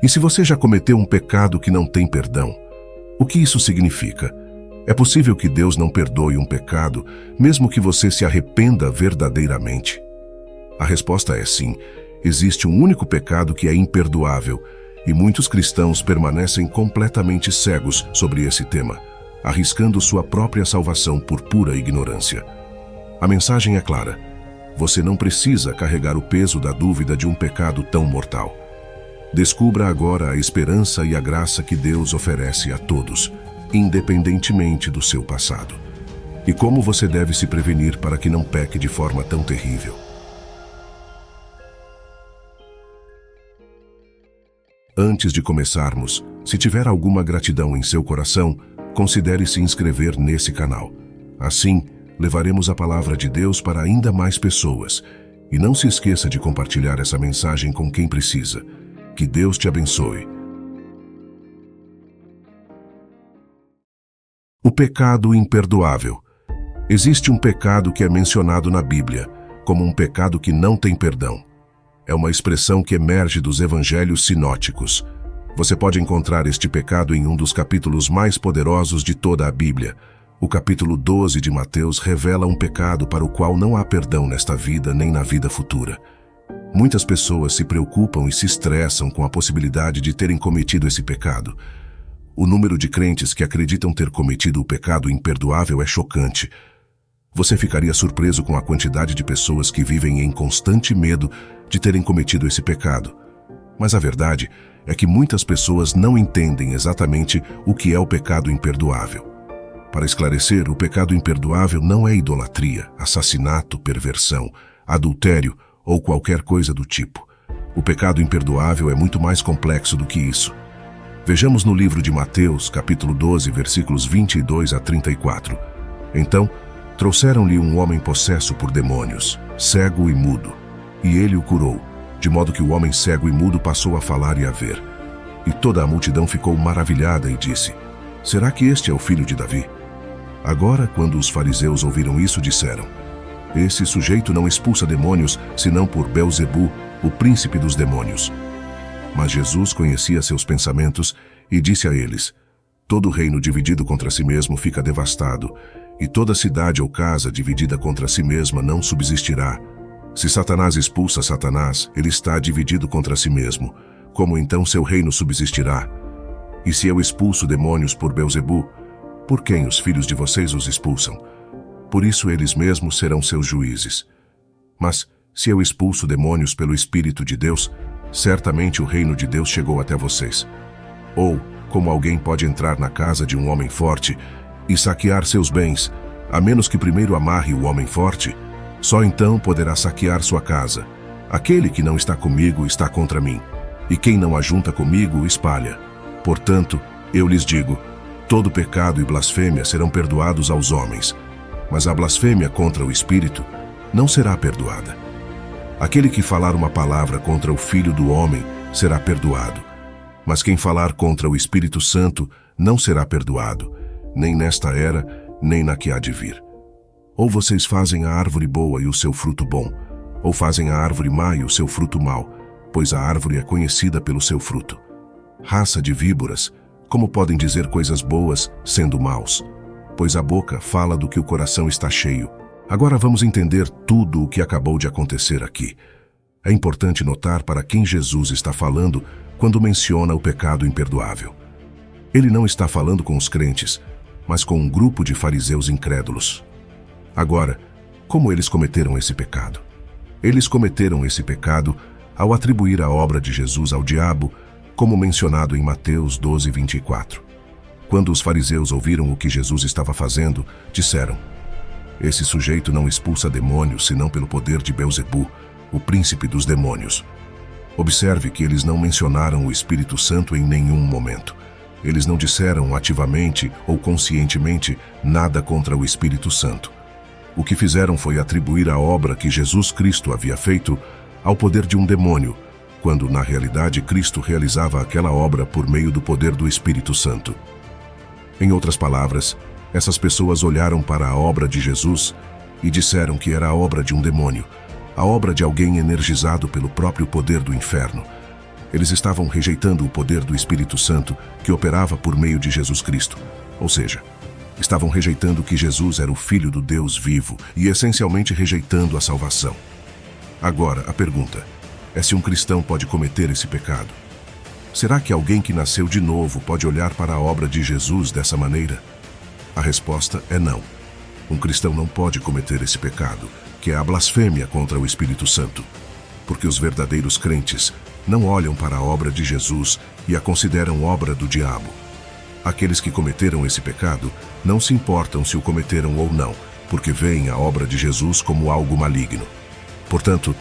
E se você já cometeu um pecado que não tem perdão, o que isso significa? É possível que Deus não perdoe um pecado, mesmo que você se arrependa verdadeiramente? A resposta é sim. Existe um único pecado que é imperdoável, e muitos cristãos permanecem completamente cegos sobre esse tema, arriscando sua própria salvação por pura ignorância. A mensagem é clara. Você não precisa carregar o peso da dúvida de um pecado tão mortal. Descubra agora a esperança e a graça que Deus oferece a todos, independentemente do seu passado. E como você deve se prevenir para que não peque de forma tão terrível. Antes de começarmos, se tiver alguma gratidão em seu coração, considere se inscrever nesse canal. Assim, levaremos a palavra de Deus para ainda mais pessoas. E não se esqueça de compartilhar essa mensagem com quem precisa. Que Deus te abençoe. O pecado imperdoável. Existe um pecado que é mencionado na Bíblia como um pecado que não tem perdão. É uma expressão que emerge dos evangelhos sinóticos. Você pode encontrar este pecado em um dos capítulos mais poderosos de toda a Bíblia. O capítulo 12 de Mateus revela um pecado para o qual não há perdão nesta vida nem na vida futura. Muitas pessoas se preocupam e se estressam com a possibilidade de terem cometido esse pecado. O número de crentes que acreditam ter cometido o pecado imperdoável é chocante. Você ficaria surpreso com a quantidade de pessoas que vivem em constante medo de terem cometido esse pecado. Mas a verdade é que muitas pessoas não entendem exatamente o que é o pecado imperdoável. Para esclarecer, o pecado imperdoável não é idolatria, assassinato, perversão, adultério ou qualquer coisa do tipo. O pecado imperdoável é muito mais complexo do que isso. Vejamos no livro de Mateus, capítulo 12, versículos 22 a 34. Então, trouxeram-lhe um homem possesso por demônios, cego e mudo, e ele o curou, de modo que o homem cego e mudo passou a falar e a ver. E toda a multidão ficou maravilhada e disse: será que este é o filho de Davi? Agora, quando os fariseus ouviram isso, disseram: esse sujeito não expulsa demônios, senão por Belzebu, o príncipe dos demônios. Mas Jesus conhecia seus pensamentos e disse a eles: todo reino dividido contra si mesmo fica devastado, e toda cidade ou casa dividida contra si mesma não subsistirá. Se Satanás expulsa Satanás, ele está dividido contra si mesmo. Como então seu reino subsistirá? E se eu expulso demônios por Belzebu, por quem os filhos de vocês os expulsam? Por isso eles mesmos serão seus juízes. Mas se eu expulso demônios pelo Espírito de Deus, certamente o reino de Deus chegou até vocês. Ou, como alguém pode entrar na casa de um homem forte e saquear seus bens, a menos que primeiro amarre o homem forte? Só então poderá saquear sua casa. Aquele que não está comigo está contra mim, e quem não ajunta comigo espalha. Portanto, eu lhes digo, todo pecado e blasfêmia serão perdoados aos homens, mas a blasfêmia contra o Espírito não será perdoada. Aquele que falar uma palavra contra o Filho do Homem será perdoado, mas quem falar contra o Espírito Santo não será perdoado, nem nesta era, nem na que há de vir. Ou vocês fazem a árvore boa e o seu fruto bom, ou fazem a árvore má e o seu fruto mau, pois a árvore é conhecida pelo seu fruto. Raça de víboras, como podem dizer coisas boas sendo maus? Pois a boca fala do que o coração está cheio. Agora vamos entender tudo o que acabou de acontecer aqui. É importante notar para quem Jesus está falando quando menciona o pecado imperdoável. Ele não está falando com os crentes, mas com um grupo de fariseus incrédulos. Agora, como eles cometeram esse pecado? Eles cometeram esse pecado ao atribuir a obra de Jesus ao diabo, como mencionado em Mateus 12, 24. Quando os fariseus ouviram o que Jesus estava fazendo, disseram: esse sujeito não expulsa demônios senão pelo poder de Belzebu, o príncipe dos demônios. Observe que eles não mencionaram o Espírito Santo em nenhum momento. Eles não disseram ativamente ou conscientemente nada contra o Espírito Santo. O que fizeram foi atribuir a obra que Jesus Cristo havia feito ao poder de um demônio, quando na realidade Cristo realizava aquela obra por meio do poder do Espírito Santo. Em outras palavras, essas pessoas olharam para a obra de Jesus e disseram que era a obra de um demônio, a obra de alguém energizado pelo próprio poder do inferno. Eles estavam rejeitando o poder do Espírito Santo que operava por meio de Jesus Cristo. Ou seja, estavam rejeitando que Jesus era o Filho do Deus vivo e essencialmente rejeitando a salvação. Agora, a pergunta é se um cristão pode cometer esse pecado. Será que alguém que nasceu de novo pode olhar para a obra de Jesus dessa maneira? A resposta é não. Um cristão não pode cometer esse pecado, que é a blasfêmia contra o Espírito Santo, porque os verdadeiros crentes não olham para a obra de Jesus e a consideram obra do diabo. Aqueles que cometeram esse pecado não se importam se o cometeram ou não, porque veem a obra de Jesus como algo maligno. Portanto,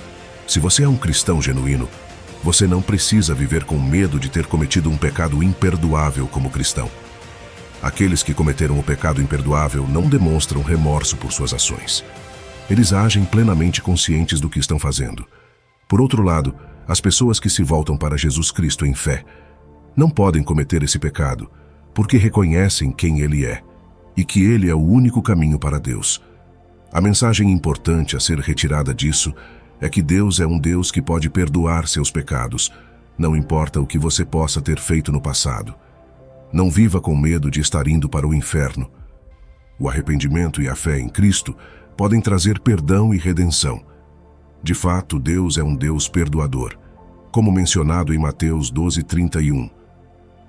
se você é um cristão genuíno, você não precisa viver com medo de ter cometido um pecado imperdoável como cristão. Aqueles que cometeram o pecado imperdoável não demonstram remorso por suas ações. Eles agem plenamente conscientes do que estão fazendo. Por outro lado, as pessoas que se voltam para Jesus Cristo em fé não podem cometer esse pecado, porque reconhecem quem Ele é e que Ele é o único caminho para Deus. A mensagem importante a ser retirada disso é que Deus é um Deus que pode perdoar seus pecados, não importa o que você possa ter feito no passado. Não viva com medo de estar indo para o inferno. O arrependimento e a fé em Cristo podem trazer perdão e redenção. De fato, Deus é um Deus perdoador, como mencionado em Mateus 12:31.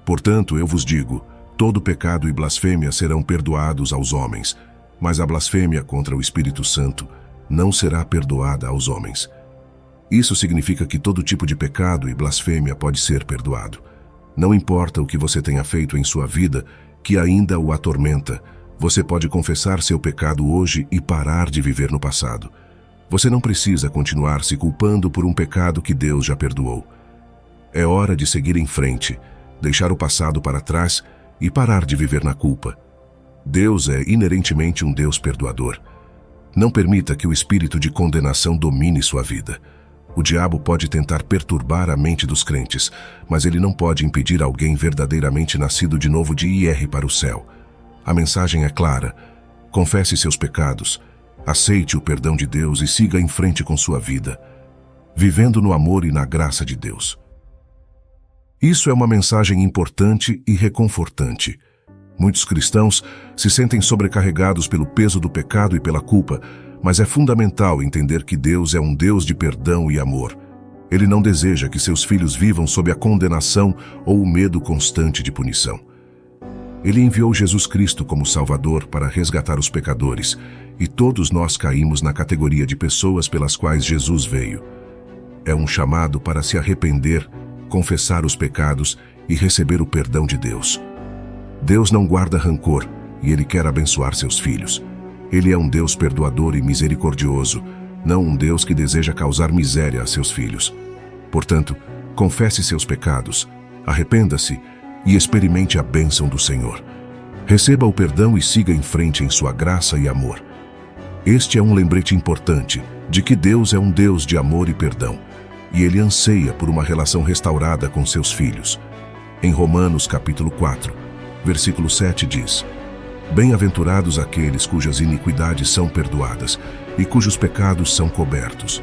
Portanto, eu vos digo, todo pecado e blasfêmia serão perdoados aos homens, mas a blasfêmia contra o Espírito Santo não será perdoada aos homens. Isso significa que todo tipo de pecado e blasfêmia pode ser perdoado. Não importa o que você tenha feito em sua vida que ainda o atormenta, você pode confessar seu pecado hoje e parar de viver no passado. Você não precisa continuar se culpando por um pecado que Deus já perdoou. É hora de seguir em frente, deixar o passado para trás e parar de viver na culpa. Deus é inerentemente um Deus perdoador. Não permita que o espírito de condenação domine sua vida. O diabo pode tentar perturbar a mente dos crentes, mas ele não pode impedir alguém verdadeiramente nascido de novo de ir para o céu. A mensagem é clara. Confesse seus pecados, aceite o perdão de Deus e siga em frente com sua vida, vivendo no amor e na graça de Deus. Isso é uma mensagem importante e reconfortante. Muitos cristãos se sentem sobrecarregados pelo peso do pecado e pela culpa, mas é fundamental entender que Deus é um Deus de perdão e amor. Ele não deseja que seus filhos vivam sob a condenação ou o medo constante de punição. Ele enviou Jesus Cristo como Salvador para resgatar os pecadores, e todos nós caímos na categoria de pessoas pelas quais Jesus veio. É um chamado para se arrepender, confessar os pecados e receber o perdão de Deus. Deus não guarda rancor e Ele quer abençoar seus filhos. Ele é um Deus perdoador e misericordioso, não um Deus que deseja causar miséria a seus filhos. Portanto, confesse seus pecados, arrependa-se e experimente a bênção do Senhor. Receba o perdão e siga em frente em sua graça e amor. Este é um lembrete importante de que Deus é um Deus de amor e perdão, e Ele anseia por uma relação restaurada com seus filhos. Em Romanos capítulo 4, versículo 7 diz: Bem-aventurados aqueles cujas iniquidades são perdoadas e cujos pecados são cobertos.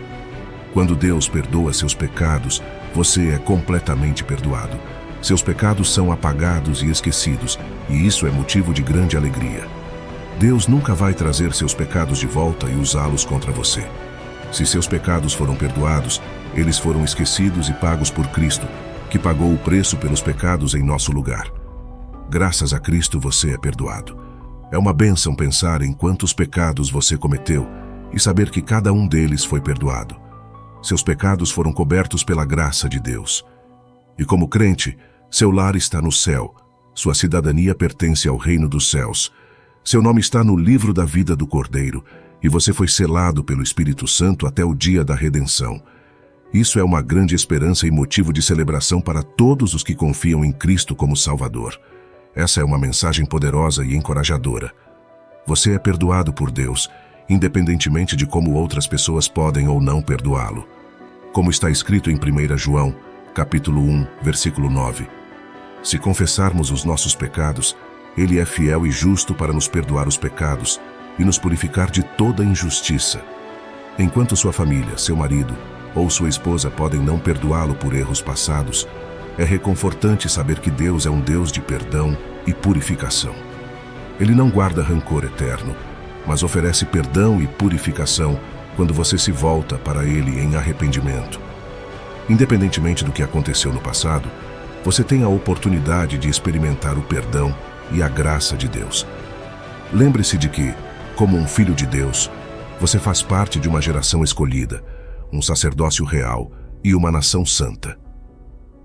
Quando Deus perdoa seus pecados, você é completamente perdoado. Seus pecados são apagados e esquecidos, e isso é motivo de grande alegria. Deus nunca vai trazer seus pecados de volta e usá-los contra você. Se seus pecados foram perdoados, eles foram esquecidos e pagos por Cristo, que pagou o preço pelos pecados em nosso lugar. Graças a Cristo você é perdoado. É uma bênção pensar em quantos pecados você cometeu e saber que cada um deles foi perdoado. Seus pecados foram cobertos pela graça de Deus. E como crente, seu lar está no céu, sua cidadania pertence ao reino dos céus. Seu nome está no livro da vida do Cordeiro, e você foi selado pelo Espírito Santo até o dia da redenção. Isso é uma grande esperança e motivo de celebração para todos os que confiam em Cristo como Salvador. Essa é uma mensagem poderosa e encorajadora. Você é perdoado por Deus, independentemente de como outras pessoas podem ou não perdoá-lo. Como está escrito em 1 João, capítulo 1, versículo 9. Se confessarmos os nossos pecados, Ele é fiel e justo para nos perdoar os pecados e nos purificar de toda injustiça. Enquanto sua família, seu marido ou sua esposa podem não perdoá-lo por erros passados, É reconfortante saber que Deus é um Deus de perdão e purificação. Ele não guarda rancor eterno, mas oferece perdão e purificação quando você se volta para Ele em arrependimento. Independentemente do que aconteceu no passado, você tem a oportunidade de experimentar o perdão e a graça de Deus. Lembre-se de que, como um filho de Deus, você faz parte de uma geração escolhida, um sacerdócio real e uma nação santa.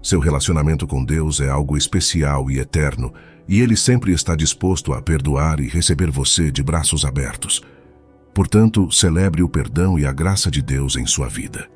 Seu relacionamento com Deus é algo especial e eterno, e Ele sempre está disposto a perdoar e receber você de braços abertos. Portanto, celebre o perdão e a graça de Deus em sua vida.